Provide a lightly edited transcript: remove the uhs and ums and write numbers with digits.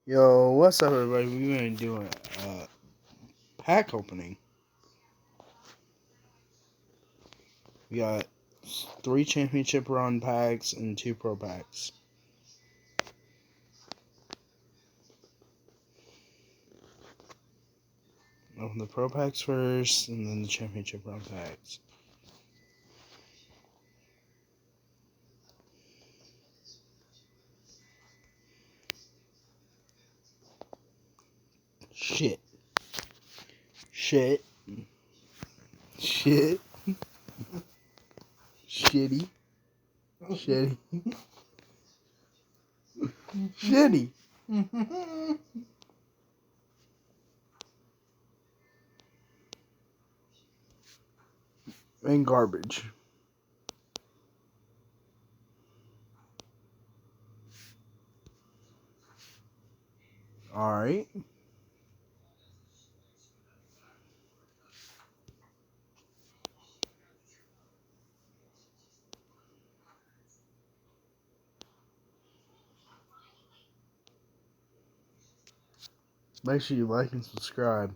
Yo, what's up, everybody? We're going to do a pack opening. We got 3 championship run packs and 2 pro packs. Open the pro packs first, and then the championship run packs. Shit. Shitty. Shitty. Shitty. And garbage. Alright. Make sure you like and subscribe.